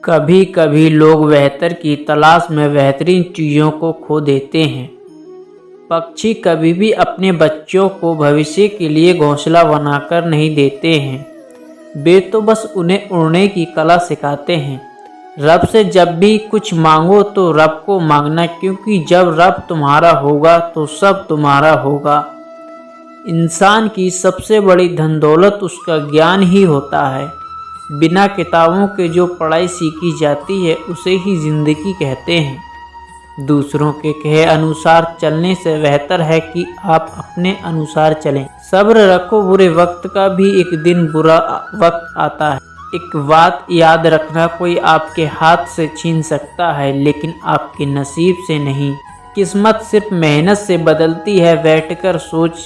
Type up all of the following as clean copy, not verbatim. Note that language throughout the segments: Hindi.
कभी कभी लोग बेहतर की तलाश में बेहतरीन चीज़ों को खो देते हैं। पक्षी कभी भी अपने बच्चों को भविष्य के लिए घोंसला बनाकर नहीं देते हैं, वे तो बस उन्हें उड़ने की कला सिखाते हैं। रब से जब भी कुछ मांगो तो रब को मांगना, क्योंकि जब रब तुम्हारा होगा तो सब तुम्हारा होगा। इंसान की सबसे बड़ी धन दौलत उसका ज्ञान ही होता है। बिना किताबों के जो पढ़ाई सीखी जाती है उसे ही ज़िंदगी कहते हैं। दूसरों के कहे अनुसार चलने से बेहतर है कि आप अपने अनुसार चलें। सब्र रखो, बुरे वक्त का भी एक दिन बुरा वक्त आता है। एक बात याद रखना, कोई आपके हाथ से छीन सकता है लेकिन आपके नसीब से नहीं। किस्मत सिर्फ मेहनत से बदलती है, बैठकर सोच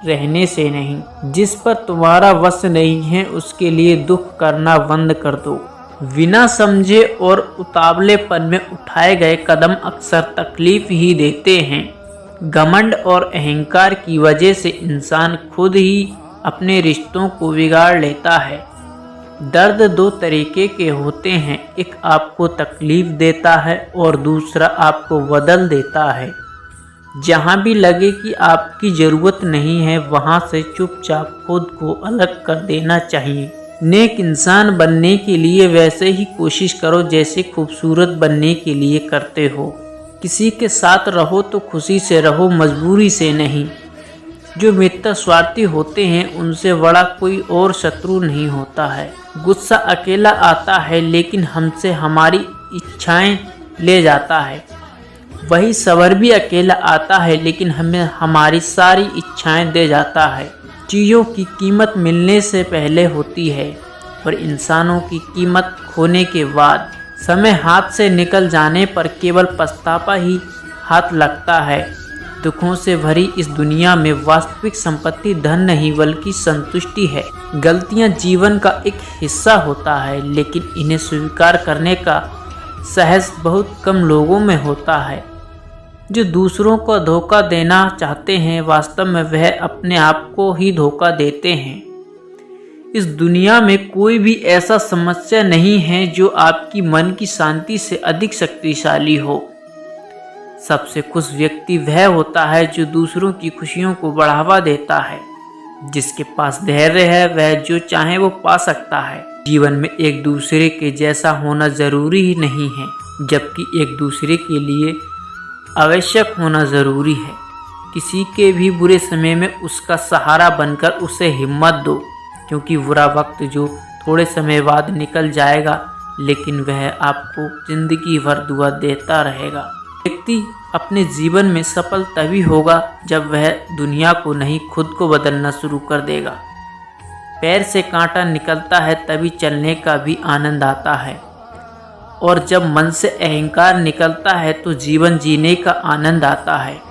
रहने से नहीं। जिस पर तुम्हारा वश नहीं है उसके लिए दुख करना बंद कर दो। बिना समझे और उतावलेपन में उठाए गए कदम अक्सर तकलीफ ही देते हैं। घमंड और अहंकार की वजह से इंसान खुद ही अपने रिश्तों को बिगाड़ लेता है। दर्द दो तरीके के होते हैं, एक आपको तकलीफ देता है और दूसरा आपको बदल देता है। जहाँ भी लगे कि आपकी ज़रूरत नहीं है वहाँ से चुपचाप खुद को अलग कर देना चाहिए। नेक इंसान बनने के लिए वैसे ही कोशिश करो जैसे खूबसूरत बनने के लिए करते हो। किसी के साथ रहो तो खुशी से रहो, मजबूरी से नहीं। जो मित्र स्वार्थी होते हैं उनसे बड़ा कोई और शत्रु नहीं होता है। गुस्सा अकेला आता है लेकिन हमसे हमारी इच्छाएं ले जाता है। वही सब्र भी अकेला आता है लेकिन हमें हमारी सारी इच्छाएं दे जाता है। चीज़ों की कीमत मिलने से पहले होती है और इंसानों की कीमत खोने के बाद। समय हाथ से निकल जाने पर केवल पछतावा ही हाथ लगता है। दुखों से भरी इस दुनिया में वास्तविक संपत्ति धन नहीं बल्कि संतुष्टि है। गलतियां जीवन का एक हिस्सा होता है लेकिन इन्हें स्वीकार करने का साहस बहुत कम लोगों में होता है। जो दूसरों को धोखा देना चाहते हैं वास्तव में वह अपने आप को ही धोखा देते हैं। इस दुनिया में कोई भी ऐसा समस्या नहीं है जो आपकी मन की शांति से अधिक शक्तिशाली हो। सबसे खुश व्यक्ति वह होता है जो दूसरों की खुशियों को बढ़ावा देता है। जिसके पास धैर्य है वह जो चाहे वो पा सकता है। जीवन में एक दूसरे के जैसा होना जरूरी ही नहीं है, जबकि एक दूसरे के लिए आवश्यक होना ज़रूरी है। किसी के भी बुरे समय में उसका सहारा बनकर उसे हिम्मत दो, क्योंकि बुरा वक्त जो थोड़े समय बाद निकल जाएगा लेकिन वह आपको ज़िंदगी भर दुआ देता रहेगा। व्यक्ति अपने जीवन में सफल तभी होगा जब वह दुनिया को नहीं खुद को बदलना शुरू कर देगा। पैर से कांटा निकलता है तभी चलने का भी आनंद आता है, और जब मन से अहंकार निकलता है तो जीवन जीने का आनंद आता है।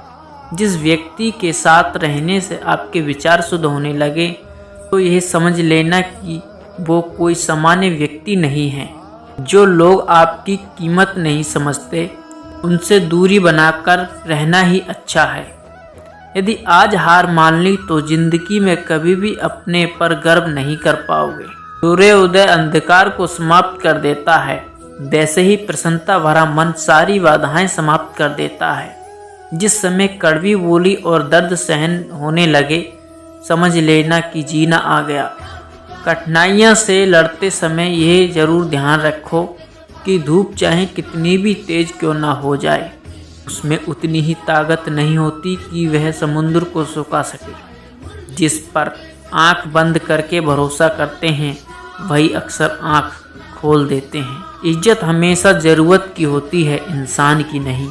जिस व्यक्ति के साथ रहने से आपके विचार शुद्ध होने लगे तो यह समझ लेना कि वो कोई सामान्य व्यक्ति नहीं है। जो लोग आपकी कीमत नहीं समझते उनसे दूरी बनाकर रहना ही अच्छा है। यदि आज हार मान ली तो जिंदगी में कभी भी अपने पर गर्व नहीं कर पाओगे। सूर्योदय अंधकार को समाप्त कर देता है, वैसे ही प्रसन्नता भरा मन सारी बाधाएं समाप्त कर देता है। जिस समय कड़वी बोली और दर्द सहन होने लगे समझ लेना कि जीना आ गया। कठिनाइयां से लड़ते समय यह जरूर ध्यान रखो कि धूप चाहे कितनी भी तेज क्यों ना हो जाए, उसमें उतनी ही ताकत नहीं होती कि वह समुद्र को सुखा सके। जिस पर आंख बंद करके भरोसा करते हैं वही अक्सर आंख खोल देते हैं। इज्जत हमेशा ज़रूरत की होती है, इंसान की नहीं।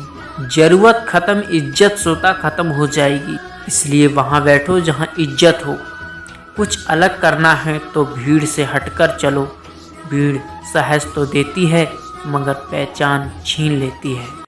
ज़रूरत ख़त्म, इज्जत स्वतः ख़त्म हो जाएगी। इसलिए वहाँ बैठो जहाँ इज्जत हो। कुछ अलग करना है तो भीड़ से हटकर चलो। भीड़ साहस तो देती है मगर पहचान छीन लेती है।